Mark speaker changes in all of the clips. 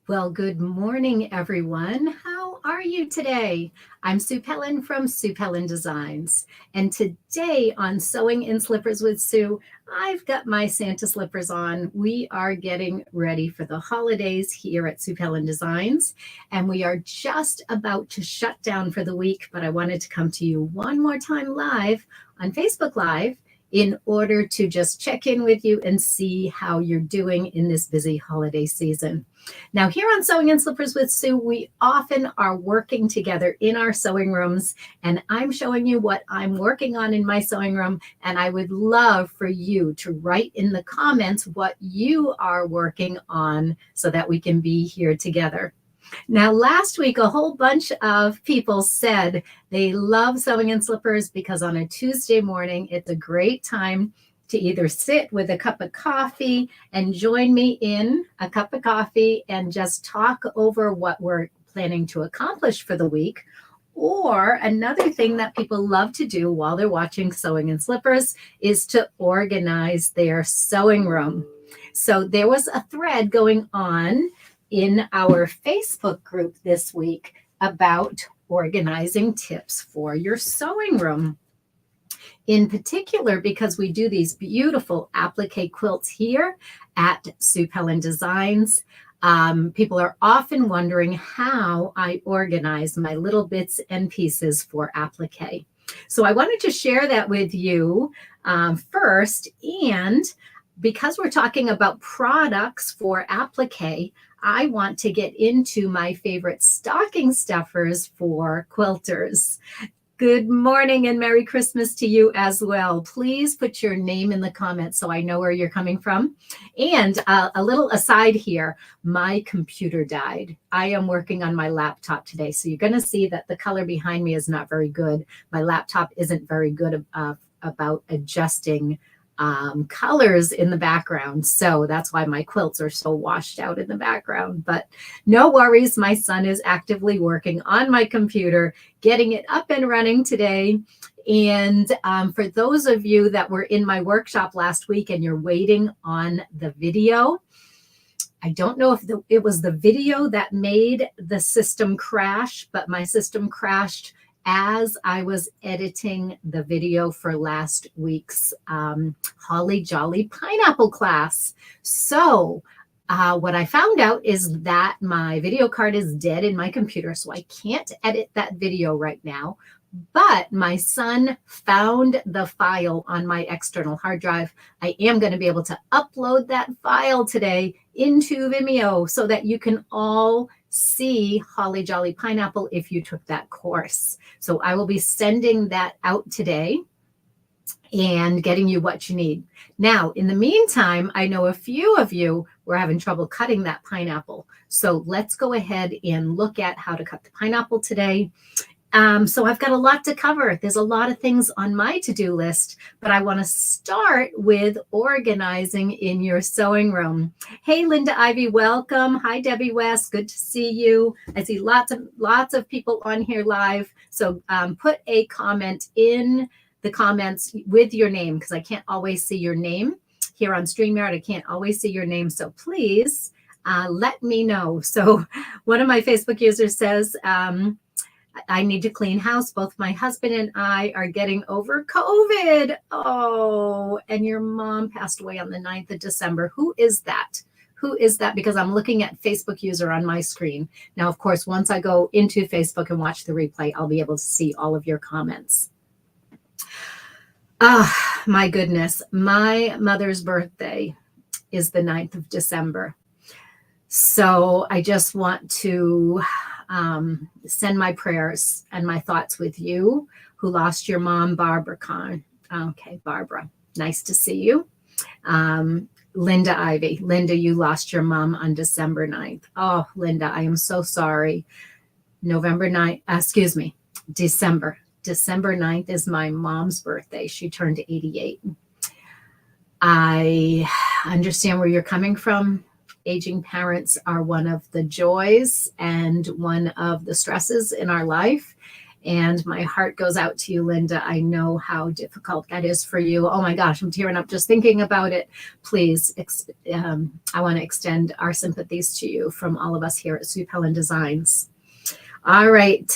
Speaker 1: Well, good morning, everyone. How are you today? I'm Sue Pellin from Sue Pellin Designs. And today on Sewing in Slippers with Sue, I've got my Santa slippers on. We are getting ready for the holidays here at Sue Pellin Designs. And we are just about to shut down for the week, but I wanted to come to you one more time live on Facebook Live in order to just check in with you and see how you're doing in this busy holiday season. Now, here on Sewing in Slippers with Sue, we often are working together in our sewing rooms, and I'm showing you what I'm working on in my sewing room, and I would love for you to write in the comments what you are working on so that we can be here together. Now, last week, a whole bunch of people said they love Sewing in Slippers because on a Tuesday morning, it's a great time to either sit with a cup of coffee and join me in a cup of coffee and just talk over what we're planning to accomplish for the week. Or another thing that people love to do while they're watching Sewing in Slippers is to organize their sewing room. So there was a thread going on in our Facebook group this week about organizing tips for your sewing room. In particular, because we do these beautiful applique quilts here at Sue Pellin Designs, people are often wondering how I organize my little bits and pieces for applique. So I wanted to share that with you first. And because we're talking about products for applique, I want to get into my favorite stocking stuffers for quilters. Good morning and Merry Christmas to you as well. Please put your name in the comments so I know where you're coming from. And a little aside here, my computer died. I am working on my laptop today, so you're going to see that the color behind me is not very good. My laptop isn't very good about adjusting colors in the background. So that's why my quilts are so washed out in the background. But no worries, my son is actively working on my computer, getting it up and running today. And for those of you that were in my workshop last week and you're waiting on the video, I don't know if it was the video that made the system crash, but my system crashed as I was editing the video for last week's Holly Jolly Pineapple class. So what I found out is that my video card is dead in my computer, so I can't edit that video right now. But my son found the file on my external hard drive. I am going to be able to upload that file today into Vimeo so that you can all see Holly Jolly Pineapple if you took that course. So I will be sending that out today and getting you what you need. Now, in the meantime, I know a few of you were having trouble cutting that pineapple. So let's go ahead and look at how to cut the pineapple today. So I've got a lot to cover. There's a lot of things on my to-do list, but I want to start with organizing in your sewing room. Hey, Linda Ivy, welcome. Hi, Debbie West. Good to see you. I see lots of people on here live. So put a comment in the comments with your name because I can't always see your name here on StreamYard. I can't always see your name. So please let me know. So one of my Facebook users says, I need to clean house. Both my husband and I are getting over COVID. Oh, and your mom passed away on the 9th of December. Who is that? Who is that? Because I'm looking at Facebook user on my screen. Now, of course, once I go into Facebook and watch the replay, I'll be able to see all of your comments. Ah, my goodness. My mother's birthday is the 9th of December. So I just want to send my prayers and my thoughts with you who lost your mom, Barbara Kahn. Okay, Barbara, nice to see you. Linda Ivy. Linda, you lost your mom on December 9th. Oh, Linda, I am so sorry. December 9th is my mom's birthday. She turned 88. I understand where you're coming from. Aging parents are one of the joys and one of the stresses in our life. And my heart goes out to you, Linda. I know how difficult that is for you. Oh my gosh, I'm tearing up just thinking about it. Please, I want to extend our sympathies to you from all of us here at Sue Pellin Designs. All right.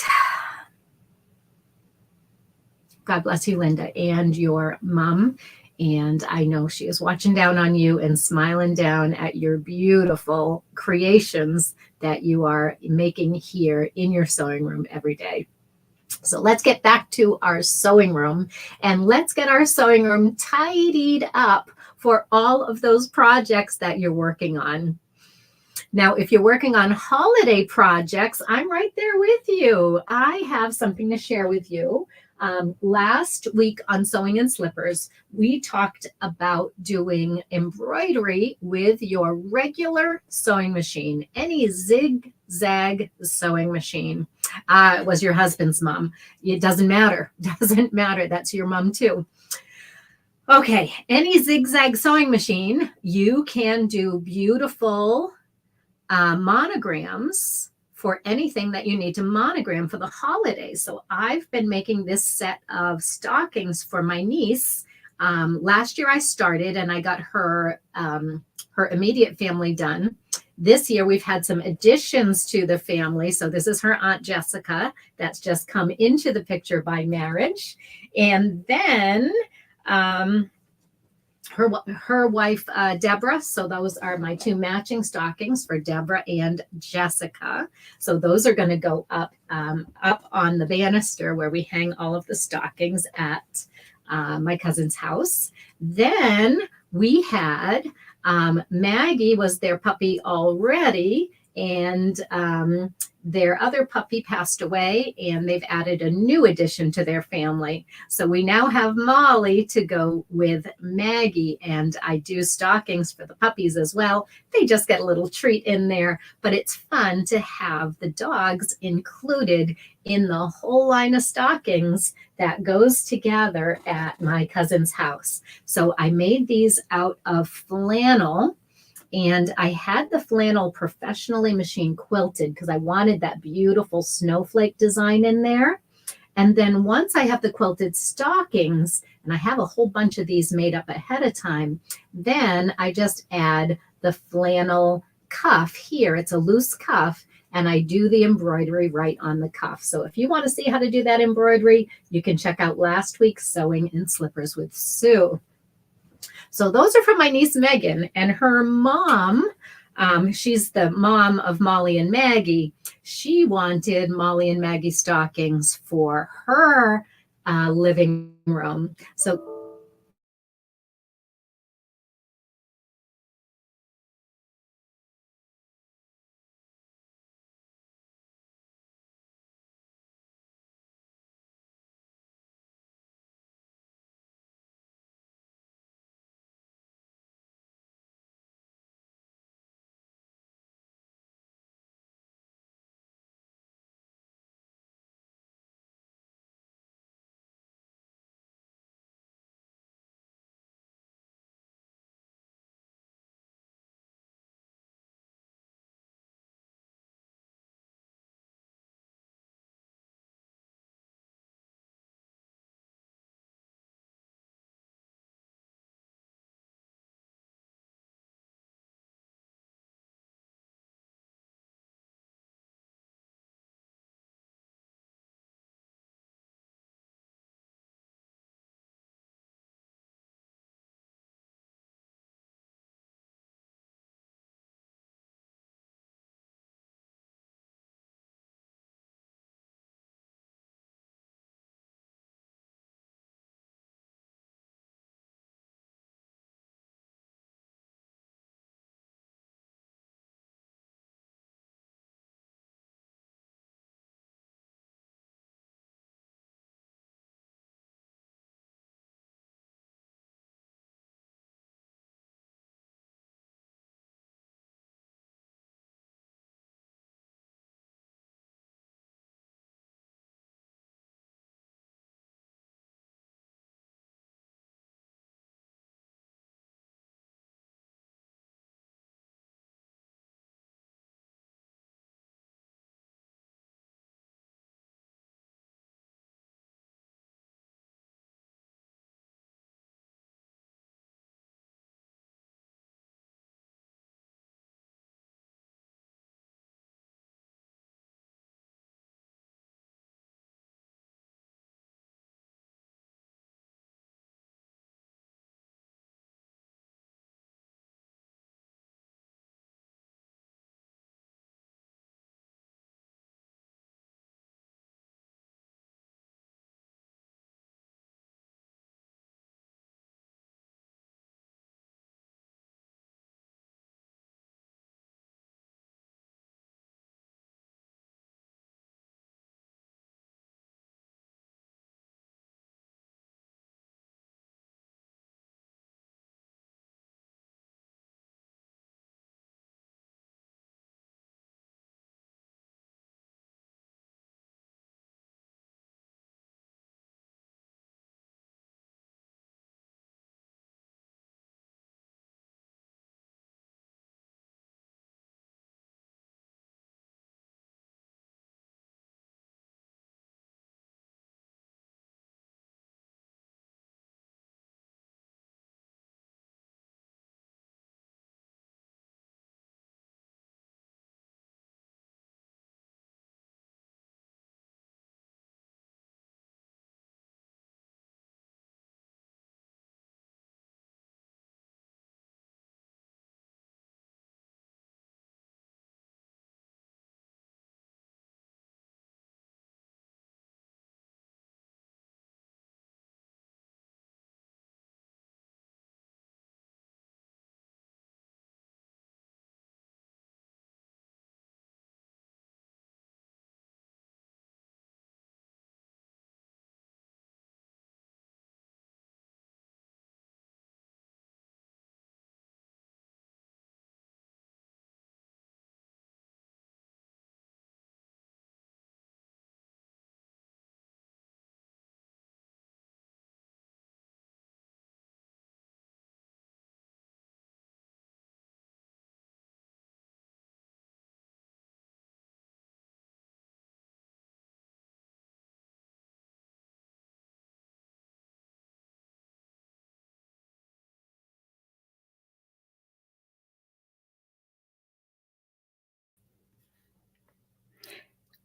Speaker 1: God bless you, Linda, and your mom. And I know she is watching down on you and smiling down at your beautiful creations that you are making here in your sewing room every day. So let's get back to our sewing room, and let's get our sewing room tidied up for all of those projects that you're working on. Now, if you're working on holiday projects, I'm right there with you. I have something to share with you. Last week on Sewing in Slippers, we talked about doing embroidery with your regular sewing machine, any zigzag sewing machine. It was your husband's mom. It doesn't matter. Doesn't matter. That's your mom too. Okay, any zigzag sewing machine, you can do beautiful monograms for anything that you need to monogram for the holidays. So I've been making this set of stockings for my niece. Last year I started and I got her her immediate family done. This year we've had some additions to the family. So this is her Aunt Jessica that's just come into the picture by marriage. And then her wife, Deborah. So those are my two matching stockings for Deborah and Jessica. So those are going to go up on the banister where we hang all of the stockings at my cousin's house. Then we had Maggie was their puppy already, and their other puppy passed away, and they've added a new addition to their family. So we now have Molly to go with Maggie, and I do stockings for the puppies as well. They just get a little treat in there, but it's fun to have the dogs included in the whole line of stockings that goes together at my cousin's house. So I made these out of flannel. And I had the flannel professionally machine quilted because I wanted that beautiful snowflake design in there. And then once I have the quilted stockings, and I have a whole bunch of these made up ahead of time, then I just add the flannel cuff here. It's a loose cuff, and I do the embroidery right on the cuff. So if you want to see how to do that embroidery, you can check out last week's Sewing in Slippers with Sue. So those are from my niece Megan, and her mom. She's the mom of Molly and Maggie. She wanted Molly and Maggie stockings for her living room. So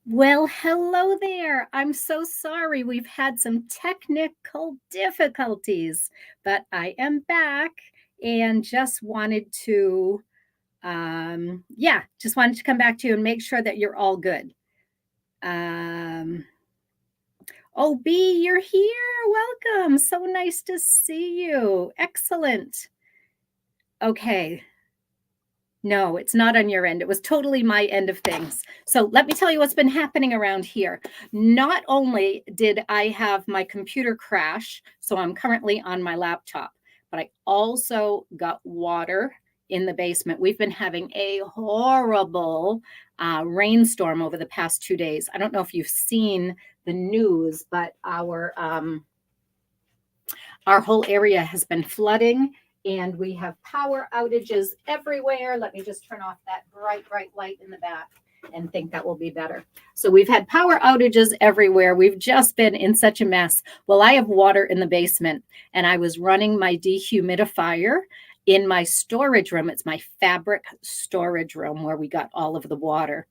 Speaker 1: Well, hello there. I'm so sorry. We've had some technical difficulties, but I am back and just wanted to, just wanted to come back to you and make sure that you're all good. Oh, B, you're here. Welcome. So nice to see you. Excellent. Okay. No, it's not on your end. It was totally my end of things. So let me tell you what's been happening around here. Not only did I have my computer crash, so I'm currently on my laptop, but I also got water in the basement. We've been having a horrible rainstorm over the past 2 days. I don't know if you've seen the news, but our whole area has been flooding and we have power outages everywhere. Let me just turn off that bright light in the back and think that will be better. So we've had power outages everywhere. We've just been in such a mess. Well, I have water in the basement and I was running my dehumidifier in my storage room. It's my fabric storage room where we got all of the water.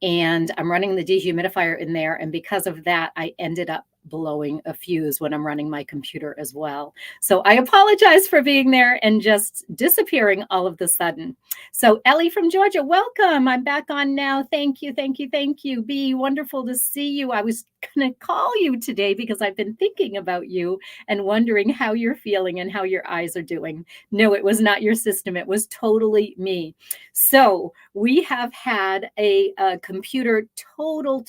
Speaker 1: And I'm running the dehumidifier in there. And because of that, I ended up blowing a fuse when I'm running my computer as well. So I apologize for being there and just disappearing all of the sudden. So Ellie from Georgia, welcome. I'm back on now. Thank you, thank you, thank you. B, wonderful to see you. I was going to call you today because I've been thinking about you and wondering how you're feeling and how your eyes are doing. No, it was not your system. It was totally me. So we have had a computer total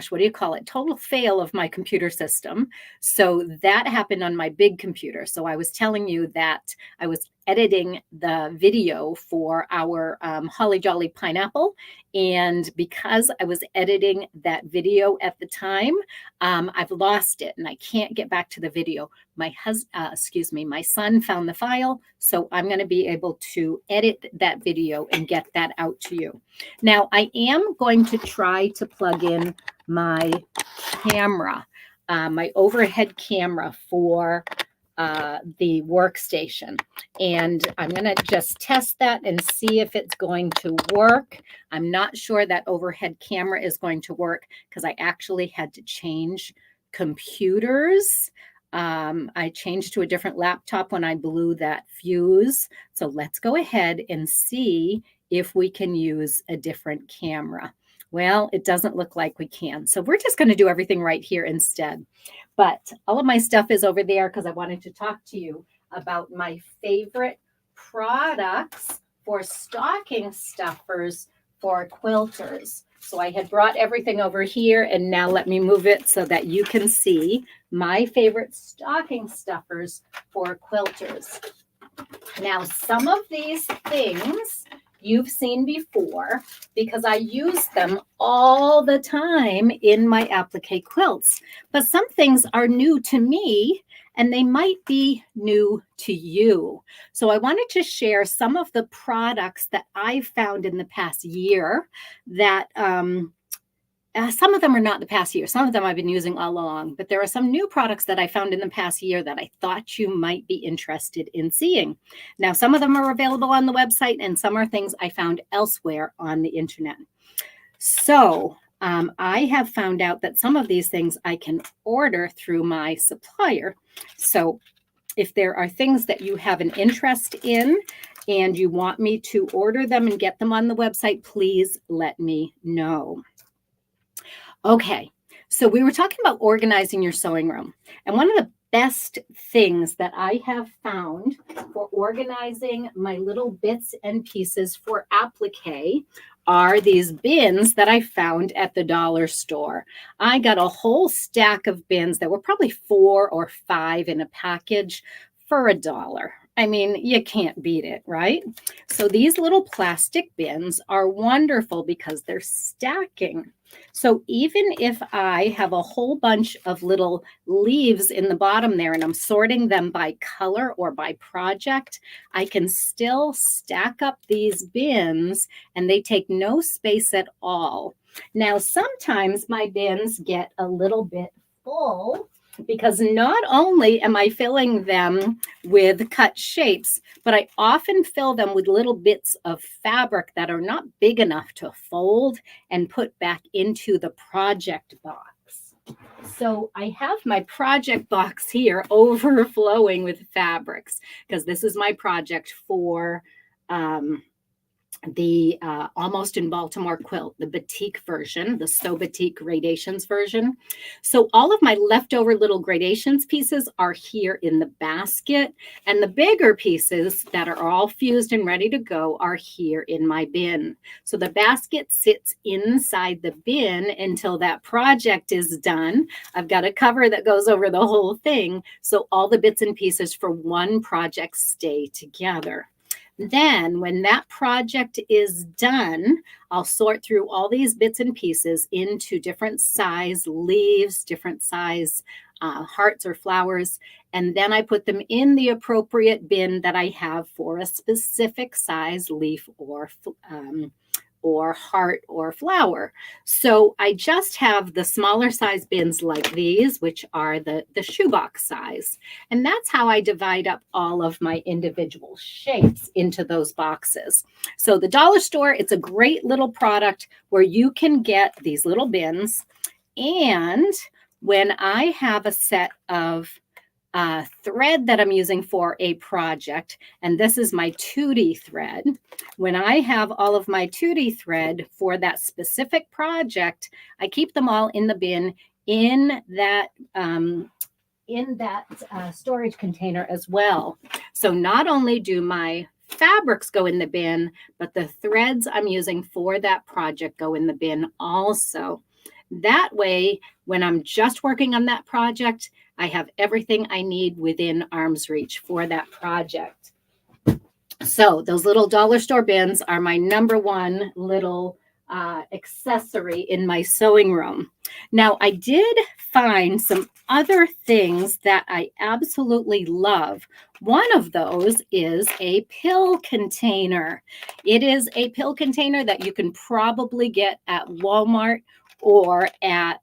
Speaker 1: what do you call it? Total fail of my computer system. So that happened on my big computer. So I was telling you that I was editing the video for our Holly Jolly Pineapple. And because I was editing that video at the time, I've lost it and I can't get back to the video. My son found the file. So I'm going to be able to edit that video and get that out to you. Now, I am going to try to plug in my camera, my overhead camera for the workstation. And I'm going to just test that and see if it's going to work. I'm not sure that overhead camera is going to work because I actually had to change computers. I changed to a different laptop when I blew that fuse. So let's go ahead and see if we can use a different camera. Well, it doesn't look like we can. So we're just going to do everything right here instead. But all of my stuff is over there because I wanted to talk to you about my favorite products for stocking stuffers for quilters. So I had brought everything over here and now let me move it so that you can see my favorite stocking stuffers for quilters. Now, some of these things you've seen before because I use them all the time in my applique quilts. But some things are new to me and they might be new to you. So I wanted to share some of the products that I've found in the past year that some of them are not the past year. Some of them I've been using all along, but there are some new products that I found in the past year that I thought you might be interested in seeing. Now, some of them are available on the website and some are things I found elsewhere on the internet. So I have found out that some of these things I can order through my supplier. So if there are things that you have an interest in and you want me to order them and get them on the website, please let me know. Okay, so we were talking about organizing your sewing room. And one of the best things that I have found for organizing my little bits and pieces for applique are these bins that I found at the dollar store. I got a whole stack of bins that were probably 4 or 5 in a package for $1. I mean, you can't beat it, right? So these little plastic bins are wonderful because they're stacking. So even if I have a whole bunch of little leaves in the bottom there and I'm sorting them by color or by project, I can still stack up these bins and they take no space at all. Now, sometimes my bins get a little bit full because not only am I filling them with cut shapes, but I often fill them with little bits of fabric that are not big enough to fold and put back into the project box. So I have my project box here overflowing with fabrics because this is my project for the Almost in Baltimore quilt, the batik version, the So Batik gradations version. So all of my leftover little gradations pieces are here in the basket, and the bigger pieces that are all fused and ready to go are here in my bin. So the basket sits inside the bin until that project is done. I've got a cover that goes over the whole thing, so all the bits and pieces for one project stay together. Then when that project is done, I'll sort through all these bits and pieces into different size leaves, different size hearts or flowers, and then I put them in the appropriate bin that I have for a specific size leaf or heart or flower. So I just have the smaller size bins like these, which are the shoebox size. And that's how I divide up all of my individual shapes into those boxes. So the dollar store, it's a great little product where you can get these little bins. And when I have a set of thread that I'm using for a project, and this is my 2D thread. When I have all of my 2D thread for that specific project, I keep them all in the bin in that storage container as well. So not only do my fabrics go in the bin, but the threads I'm using for that project go in the bin also. That way, when I'm just working on that project, I have everything I need within arm's reach for that project. So those little dollar store bins are my number one little accessory in my sewing room. Now, I did find some other things that I absolutely love. One of those is a pill container. It is a pill container that you can probably get at Walmart or at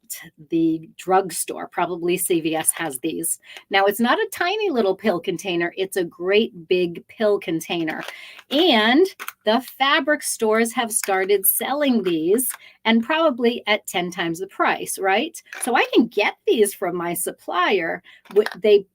Speaker 1: the drugstore. Probably CVS has these. Now, it's not a tiny little pill container. It's a great big pill container. And the fabric stores have started selling these, and probably at 10 times the price, right? So I can get these from my supplier. They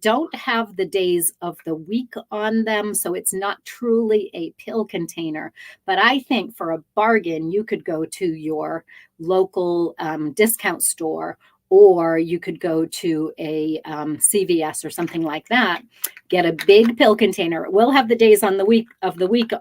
Speaker 1: don't have the days of the week on them, so it's not truly a pill container. But I think for a bargain, you could go to your local discount store, or you could go to a CVS or something like that, get a big pill container. It will have the days on the week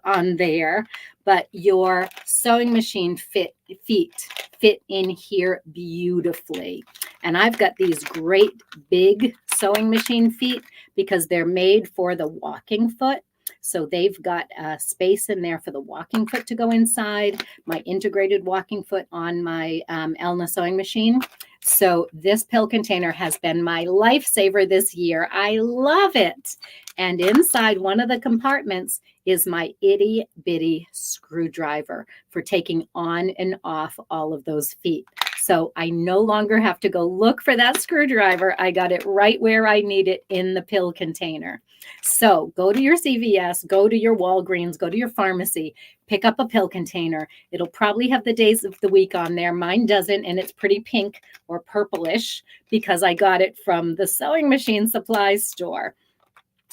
Speaker 1: on there, but your sewing machine feet fit in here beautifully. And I've got these great big sewing machine feet because they're made for the walking foot. So they've got space in there for the walking foot to go inside, my integrated walking foot on my Elna sewing machine. So this pill container has been my lifesaver this year. I love it. And inside one of the compartments is my itty bitty screwdriver for taking on and off all of those feet. So I no longer have to go look for that screwdriver. I got it right where I need it in the pill container. So go to your CVS, go to your Walgreens, go to your pharmacy, pick up a pill container. It'll probably have the days of the week on there. Mine doesn't, and it's pretty pink or purplish because I got it from the sewing machine supply store.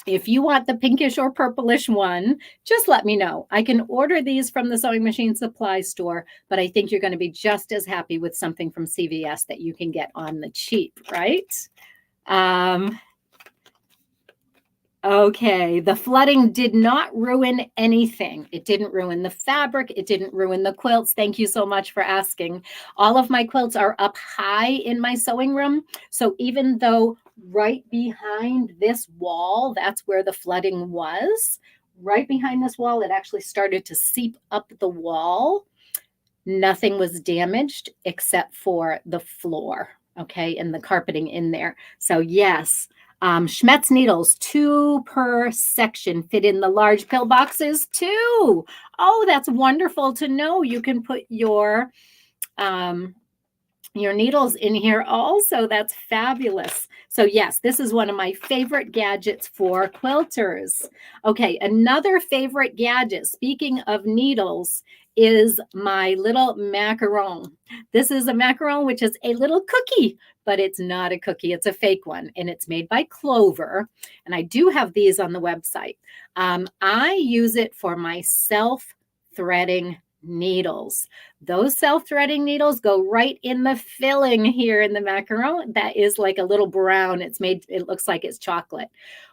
Speaker 1: If you want the pinkish or purplish one, just let me know. I can order these from the sewing machine supply store, but I think you're going to be just as happy with something from CVS that you can get on the cheap, right? Okay, the flooding did not ruin anything. It didn't ruin the fabric. It didn't ruin the quilts. Thank you so much for asking. All of my quilts are up high in my sewing room. So even though right behind this wall, that's where the flooding was, right behind this wall, it actually started to seep up the wall. Nothing was damaged except for the floor, okay, and the carpeting in there. So yes, Schmetz needles, 2 per section, fit in the large pill boxes too. Oh, that's wonderful to know. You can put your your needles in here also. That's fabulous. So yes, this is one of my favorite gadgets for quilters. Okay, another favorite gadget, speaking of needles, is my little macaron. This is a macaron, which is a little cookie, but it's not a cookie. It's a fake one, and it's made by Clover. And I do have these on the website. I use it for my self-threading needles. Those self-threading needles go right in the filling here in the macaron. That is like a little brown. It looks like it's chocolate.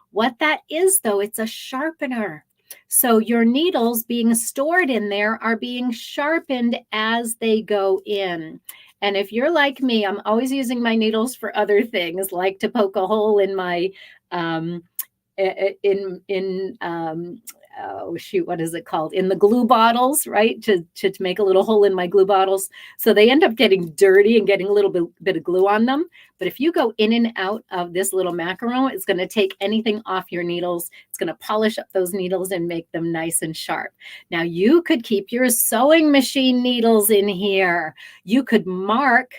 Speaker 1: What that is, though, it's a sharpener. So your needles being stored in there are being sharpened as they go in. And if you're like me, I'm always using my needles for other things, like to poke a hole in my oh shoot, what is it called? In the glue bottles, right? To make a little hole in my glue bottles. So they end up getting dirty and getting a little bit of glue on them. But if you go in and out of this little macaron, it's going to take anything off your needles. It's going to polish up those needles and make them nice and sharp. Now you could keep your sewing machine needles in here. You could mark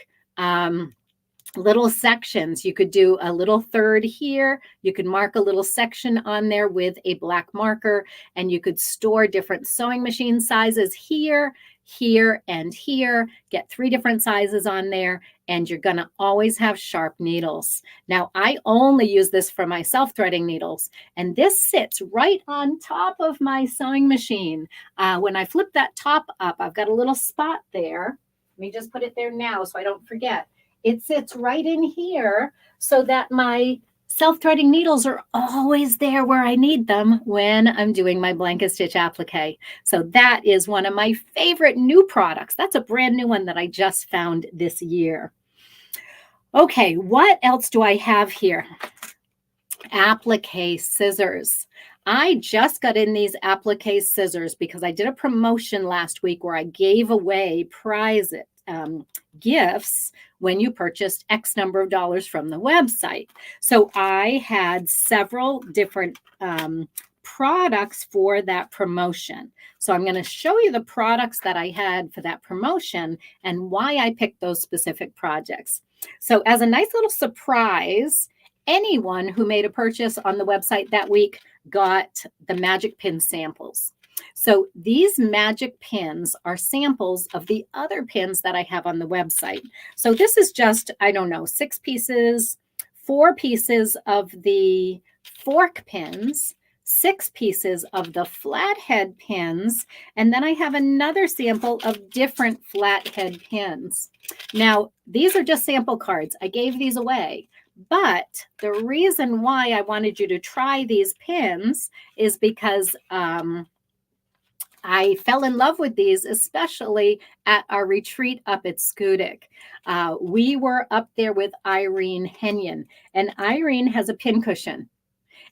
Speaker 1: little sections. You could do a little third here. You could mark a little section on there with a black marker, and you could store different sewing machine sizes here, here, and here. Get 3 different sizes on there, and you're going to always have sharp needles. Now, I only use this for my self-threading needles, and this sits right on top of my sewing machine. When I flip that top up, I've got a little spot there. Let me just put it there now so I don't forget. It sits right in here so that my self-threading needles are always there where I need them when I'm doing my blanket stitch applique. So that is one of my favorite new products. That's a brand new one that I just found this year. Okay, what else do I have here? Applique scissors. I just got in these applique scissors because I did a promotion last week where I gave away prizes. Gifts when you purchased X number of dollars from the website. So I had several different products for that promotion. So I'm going to show you the products that I had for that promotion and why I picked those specific projects. So as a nice little surprise, anyone who made a purchase on the website that week got the magic pin samples. So these magic pins are samples of the other pins that I have on the website. So this is just, I don't know, 6 pieces, 4 pieces of the fork pins, 6 pieces of the flathead pins, and then I have another sample of different flathead pins. Now, these are just sample cards. I gave these away. But the reason why I wanted you to try these pins is because I fell in love with these, especially at our retreat up at Schoodic. We were up there with Irene Henyon, and Irene has a pincushion,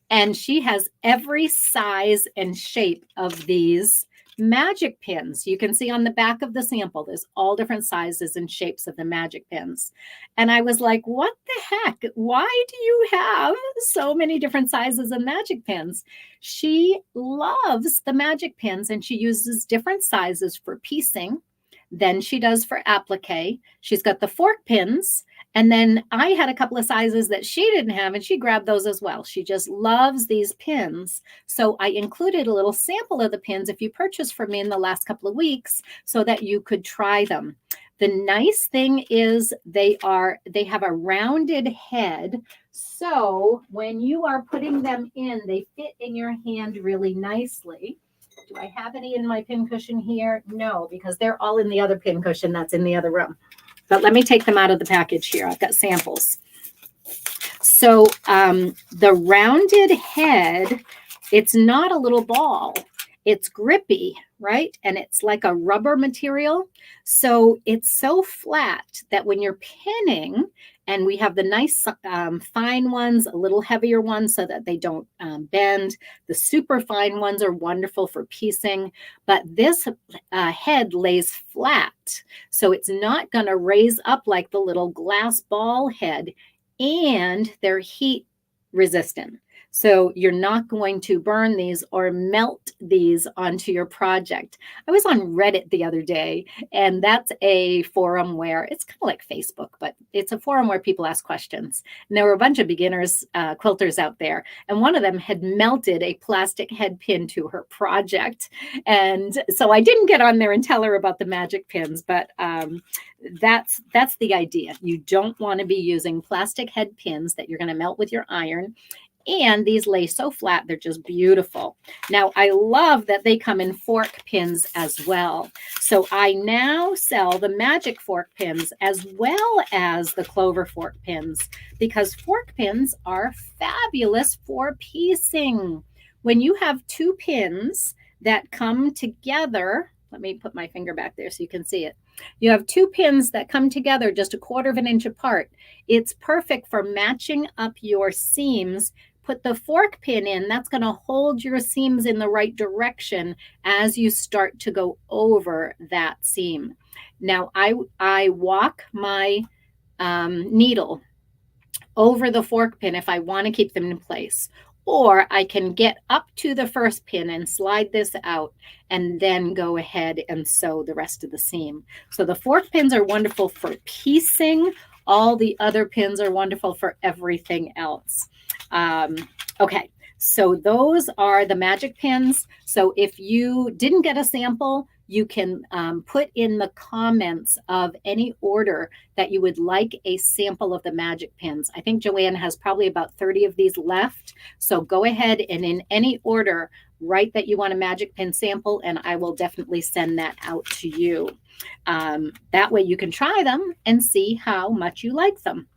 Speaker 1: and she has every size and shape of these magic pins. You can see on the back of the sample, there's all different sizes and shapes of the magic pins. And I was like, what the heck? Why do you have so many different sizes of magic pins? She loves the magic pins, and she uses different sizes for piecing than she does for applique. She's got the fork pins, and then I had a couple of sizes that she didn't have, and she grabbed those as well. She just loves these pins. So I included a little sample of the pins if you purchased from me in the last couple of weeks so that you could try them. The nice thing is they have a rounded head. So when you are putting them in, they fit in your hand really nicely. Do I have any in my pincushion here? No, because they're all in the other pincushion that's in the other room. But let me take them out of the package here. I've got samples. So the rounded head, it's not a little ball. It's grippy, right? And it's like a rubber material. So it's so flat that when you're pinning, and we have the nice fine ones, a little heavier ones so that they don't bend. The super fine ones are wonderful for piecing, but this head lays flat. So it's not going to raise up like the little glass ball head, and they're heat resistant. So you're not going to burn these or melt these onto your project. I was on Reddit the other day, and that's a forum where it's kind of like Facebook, but it's a forum where people ask questions. And there were a bunch of beginners, quilters out there, and one of them had melted a plastic head pin to her project. And so I didn't get on there and tell her about the magic pins, but that's the idea. You don't want to be using plastic head pins that you're going to melt with your iron. And these lay so flat, they're just beautiful. Now, I love that they come in fork pins as well. So I now sell the magic fork pins as well as the clover fork pins, because fork pins are fabulous for piecing. When you have two pins that come together, let me put my finger back there so you can see it. You have two pins that come together just 1/4 of an inch apart. It's perfect for matching up your seams. Put the fork pin in, that's going to hold your seams in the right direction as you start to go over that seam. Now, I walk my needle over the fork pin if I want to keep them in place. Or I can get up to the first pin and slide this out and then go ahead and sew the rest of the seam. So the fork pins are wonderful for piecing. All the other pins are wonderful for everything else. Okay, so those are the magic pins. So if you didn't get a sample, you can put in the comments of any order that you would like a sample of the magic pins. I think Joanne has probably about 30 of these left. So go ahead and in any order, write that you want a magic pin sample, and I will definitely send that out to you. That way you can try them and see how much you like them.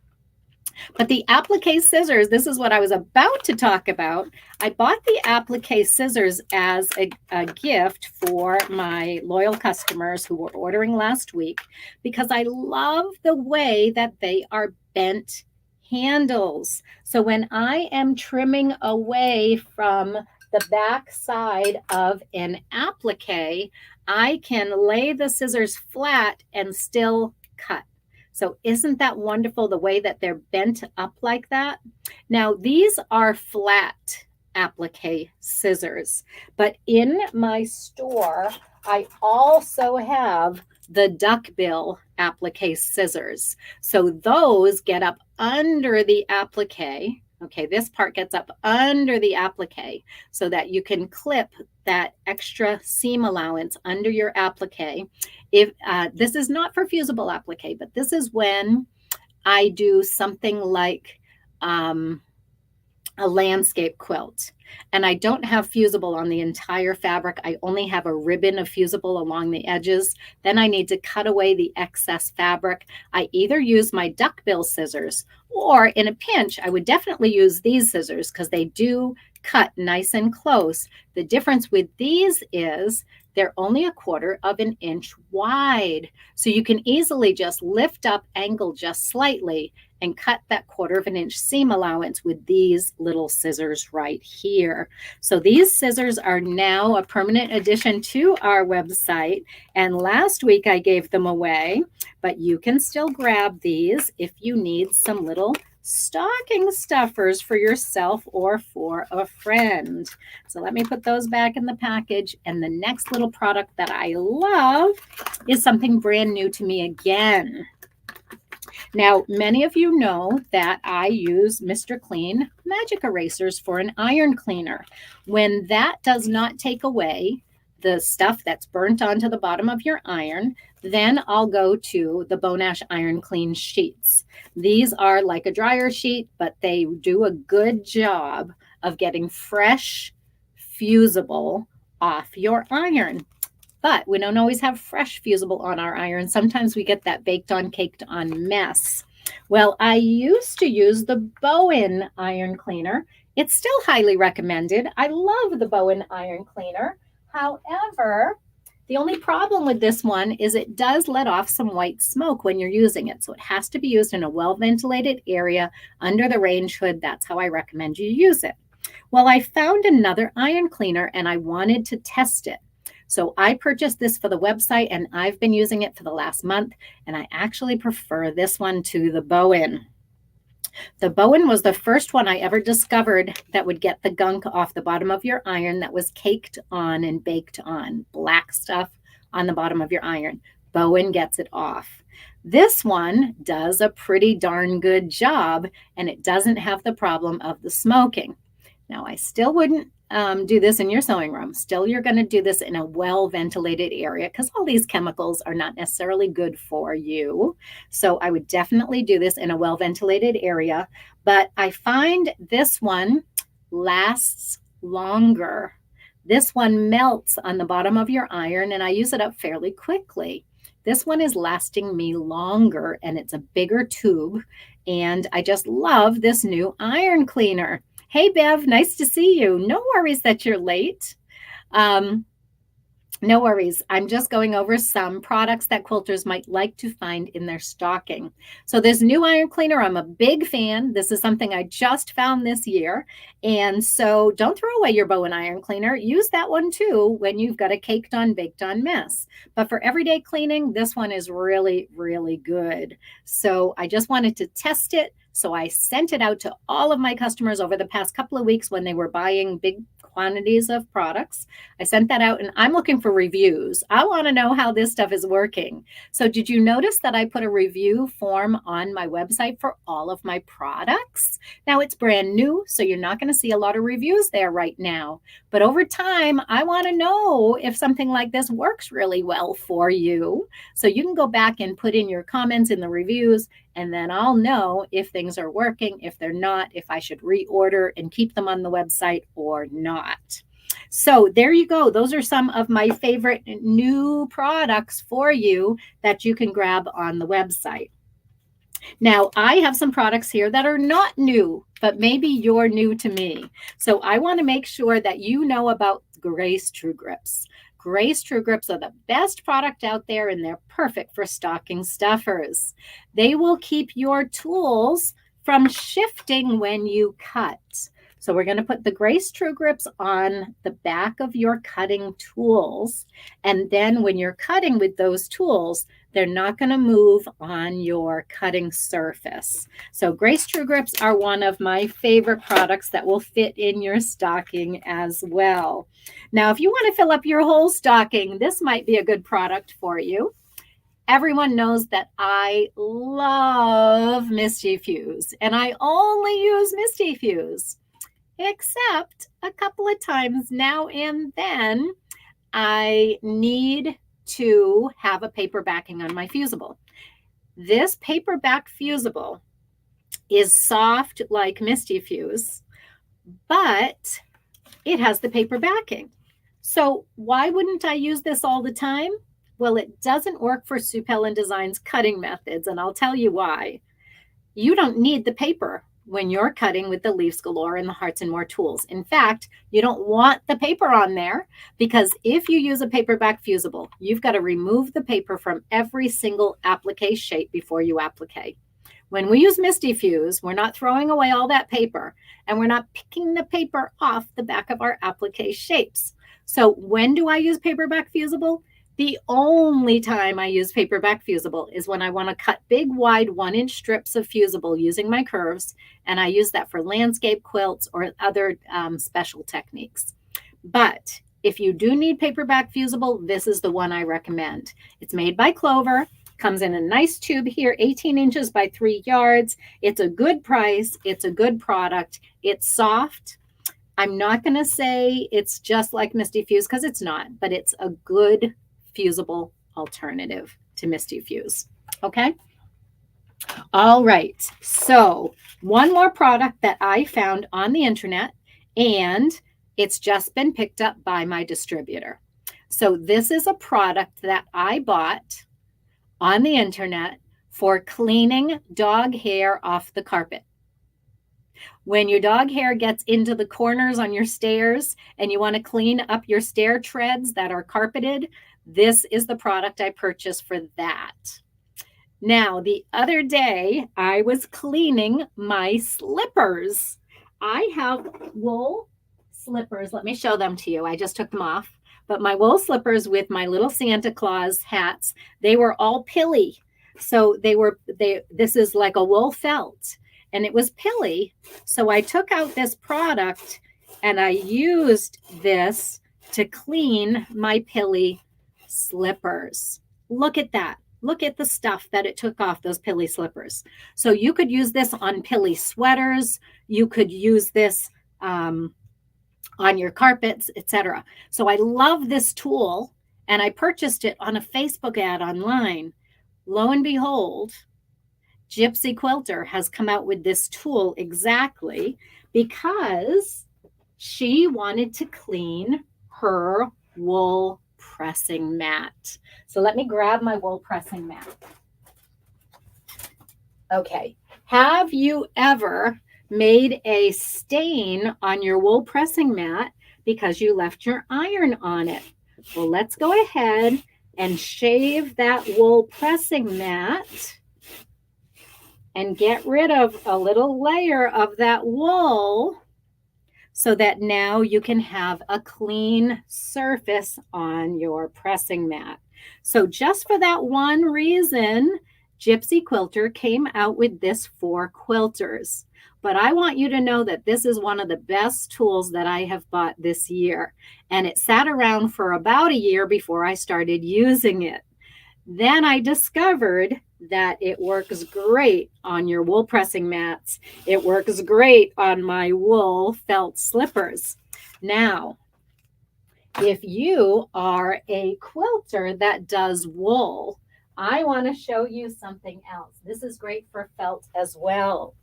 Speaker 1: But the applique scissors, this is what I was about to talk about. I bought the applique scissors as a gift for my loyal customers who were ordering last week, because I love the way that they are bent handles. So when I am trimming away from the back side of an applique, I can lay the scissors flat and still cut. So isn't that wonderful, the way that they're bent up like that? Now, these are flat applique scissors, but in my store, I also have the duckbill applique scissors. So those get up under the applique. Okay, this part gets up under the applique so that you can clip that extra seam allowance under your applique. If this is not for fusible applique, but this is when I do something like a landscape quilt, and I don't have fusible on the entire fabric. I only have a ribbon of fusible along the edges. Then I need to cut away the excess fabric. I either use my duckbill scissors, or in a pinch, I would definitely use these scissors because they do cut nice and close. The difference with these is they're only 1/4 of an inch wide. So you can easily just lift up, angle just slightly, and cut that 1/4 of an inch seam allowance with these little scissors right here. So these scissors are now a permanent addition to our website. And last week I gave them away, but you can still grab these if you need some little stocking stuffers for yourself or for a friend. So let me put those back in the package. And the next little product that I love is something brand new to me again. Now, many of you know that I use Mr. Clean magic erasers for an iron cleaner. When that does not take away the stuff that's burnt onto the bottom of your iron, then I'll go to the Bonash Iron Clean sheets. These are like a dryer sheet, but they do a good job of getting fresh, fusible off your iron. But we don't always have fresh fusible on our iron. Sometimes we get that baked on, caked on mess. Well, I used to use the Bowen iron cleaner. It's still highly recommended. I love the Bowen iron cleaner. However, the only problem with this one is it does let off some white smoke when you're using it. So it has to be used in a well-ventilated area under the range hood. That's how I recommend you use it. Well, I found another iron cleaner and I wanted to test it. So I purchased this for the website and I've been using it for the last month, and I actually prefer this one to the Bowen. The Bowen was the first one I ever discovered that would get the gunk off the bottom of your iron that was caked on and baked on, black stuff on the bottom of your iron. Bowen gets it off. This one does a pretty darn good job, and it doesn't have the problem of the smoking. Now, I still wouldn't do this in your sewing room. Still, you're going to do this in a well-ventilated area because all these chemicals are not necessarily good for you. So I would definitely do this in a well-ventilated area. But I find this one lasts longer. This one melts on the bottom of your iron, and I use it up fairly quickly. This one is lasting me longer, and it's a bigger tube. And I just love this new iron cleaner. Hey, Bev, nice to see you. No worries that you're late. No worries. I'm just going over some products that quilters might like to find in their stocking. So this new iron cleaner, I'm a big fan. This is something I just found this year. And so don't throw away your Bowen iron cleaner. Use that one too when you've got a caked on, baked on mess. But for everyday cleaning, this one is really, really good. So I just wanted to test it. So I sent it out to all of my customers over the past couple of weeks when they were buying big quantities of products. I sent that out, and I'm looking for reviews. I want to know how this stuff is working. So did you notice that I put a review form on my website for all of my products? Now it's brand new, so you're not going to see a lot of reviews there right now. But over time, I want to know if something like this works really well for you. So you can go back and put in your comments in the reviews, and then I'll know if things are working, if they're not, if I should reorder and keep them on the website or not. So there you go. Those are some of my favorite new products for you that you can grab on the website. Now, I have some products here that are not new, but maybe you're new to me. So I want to make sure that you know about Grace True Grips. Grace True Grips are the best product out there, and they're perfect for stocking stuffers. They will keep your tools from shifting when you cut. So we're going to put the Grace True Grips on the back of your cutting tools. And then when you're cutting with those tools, they're not going to move on your cutting surface. So Grace True Grips are one of my favorite products that will fit in your stocking as well. Now, if you want to fill up your whole stocking, this might be a good product for you. Everyone knows that I love Misty Fuse, and I only use Misty Fuse, except a couple of times now and then I need to have a paper backing on my fusible. This paperback fusible is soft like Misty Fuse, but it has the paper backing. So why wouldn't I use this all the time? Well, it doesn't work for Sue Pellin Designs cutting methods, and I'll tell you why. You don't need the paper when you're cutting with the Leaves Galore and the Hearts and More tools. In fact, you don't want the paper on there, because if you use a paperback fusible, you've got to remove the paper from every single applique shape before you applique. When we use Misty Fuse, we're not throwing away all that paper, and we're not picking the paper off the back of our applique shapes. So when do I use paperback fusible? The only time I use paperback fusible is when I want to cut big, wide 1-inch strips of fusible using my curves, and I use that for landscape quilts or other special techniques. But if you do need paperback fusible, this is the one I recommend. It's made by Clover, comes in a nice tube here, 18 inches by 3 yards. It's a good price. It's a good product. It's soft. I'm not going to say it's just like Misty Fuse because it's not, but it's a good fusible alternative to Misty Fuse. Okay. All right. So one more product that I found on the internet, and it's just been picked up by my distributor. So this is a product that I bought on the internet for cleaning dog hair off the carpet. When your dog hair gets into the corners on your stairs and you want to clean up your stair treads that are carpeted, this is the product I purchased for that. Now, the other day, I was cleaning my slippers. I have wool slippers. Let me show them to you. I just took them off. But my wool slippers with my little Santa Claus hats, they were all pilly. So this is like a wool felt. and it was pilly. So I took out this product and I used this to clean my pilly slippers. Look at that. Look at the stuff that it took off those pilly slippers. So you could use this on pilly sweaters. You could use this on your carpets, etc. So I love this tool, and I purchased it on a Facebook ad online. Lo and behold, Gypsy Quilter has come out with this tool exactly because she wanted to clean her wool pressing mat. So let me grab my wool pressing mat. Okay. Have you ever made a stain on your wool pressing mat because you left your iron on it? Well, let's go ahead and shave that wool pressing mat and get rid of a little layer of that wool so that now you can have a clean surface on your pressing mat. So just for that one reason, Gypsy Quilter came out with this for quilters. But I want you to know that this is one of the best tools that I have bought this year. And it sat around for about a year before I started using it. Then I discovered that it works great on your wool pressing mats. It works great on my wool felt slippers. Now, if you are a quilter that does wool, I want to show you something else. This is great for felt as well.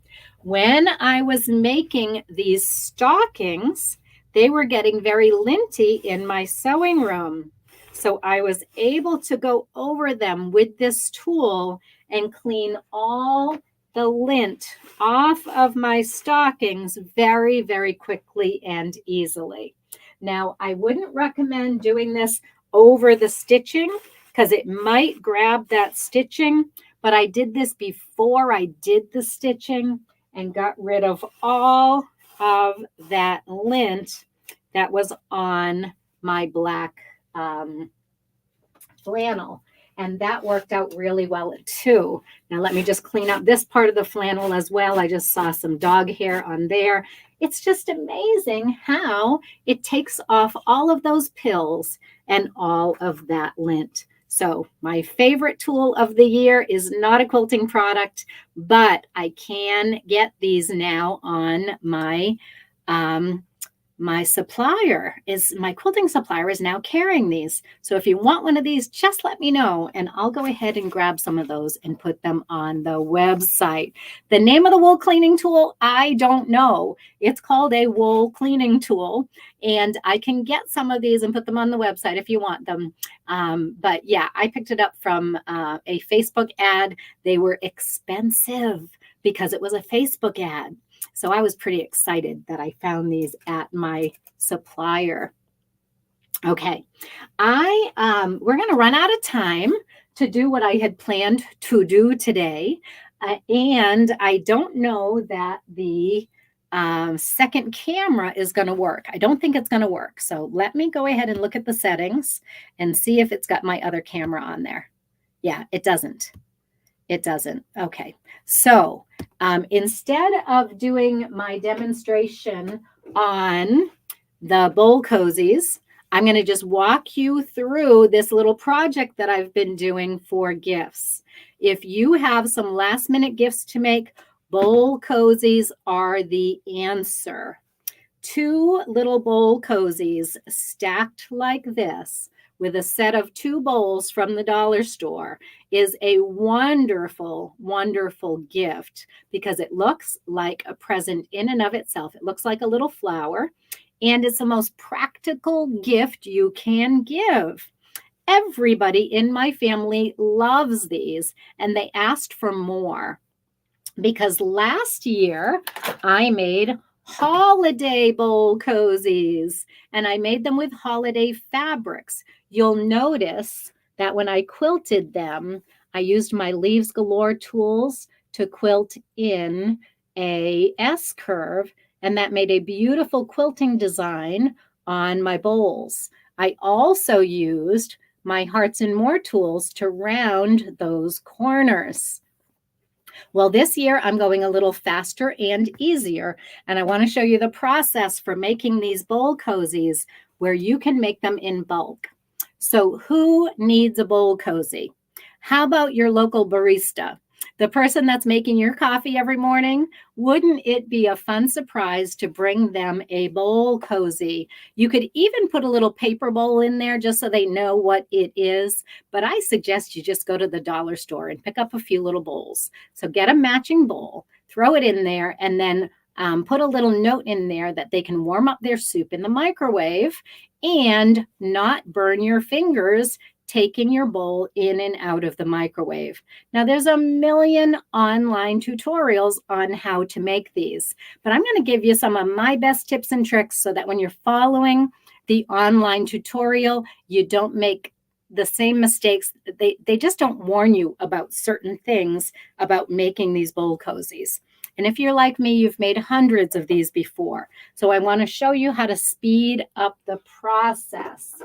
Speaker 1: When I was making these stockings, they were getting very linty in my sewing room. So I was able to go over them with this tool and clean all the lint off of my stockings very, very quickly and easily. Now, I wouldn't recommend doing this over the stitching because it might grab that stitching, but I did this before I did the stitching and got rid of all of that lint that was on my black flannel. And that worked out really well too. Now let me just clean up this part of the flannel as well. I just saw some dog hair on there. It's just amazing how it takes off all of those pills and all of that lint. So my favorite tool of the year is not a quilting product, but I can get these now on my my quilting supplier is now carrying these. So if you want one of these, just let me know and I'll go ahead and grab some of those and put them on the website. The name of the wool cleaning tool, I don't know. It's called a wool cleaning tool, and I can get some of these and put them on the website if you want them. But yeah, I picked it up from a Facebook ad. They were expensive because it was a Facebook ad. So I was pretty excited that I found these at my supplier. Okay, we're going to run out of time to do what I had planned to do today. And I don't know that the second camera is going to work. I don't think it's going to work. So let me go ahead and look at the settings and see if it's got my other camera on there. Yeah, it doesn't. It doesn't. Okay. So instead of doing my demonstration on the bowl cozies, I'm going to just walk you through this little project that I've been doing for gifts. If you have some last minute gifts to make, bowl cozies are the answer. 2 little bowl cozies stacked like this with a set of 2 bowls from the dollar store is a wonderful, wonderful gift because it looks like a present in and of itself. It looks like a little flower, and it's the most practical gift you can give. Everybody in my family loves these, and they asked for more because last year I made holiday bowl cozies, and I made them with holiday fabrics. You'll notice that when I quilted them, I used my Leaves Galore tools to quilt in a S-curve, and that made a beautiful quilting design on my bowls. I also used my Hearts and More tools to round those corners. Well, this year I'm going a little faster and easier, and I want to show you the process for making these bowl cozies where you can make them in bulk. So who needs a bowl cozy? How about your local barista? The person that's making your coffee every morning? Wouldn't it be a fun surprise to bring them a bowl cozy? You could even put a little paper bowl in there just so they know what it is. But I suggest you just go to the dollar store and pick up a few little bowls. So get a matching bowl, throw it in there, and then put a little note in there that they can warm up their soup in the microwave and not burn your fingers taking your bowl in and out of the microwave. Now, there's a million online tutorials on how to make these, but I'm going to give you some of my best tips and tricks so that when you're following the online tutorial, you don't make the same mistakes. They just don't warn you about certain things about making these bowl cozies. And if you're like me, you've made hundreds of these before. So I want to show you how to speed up the process.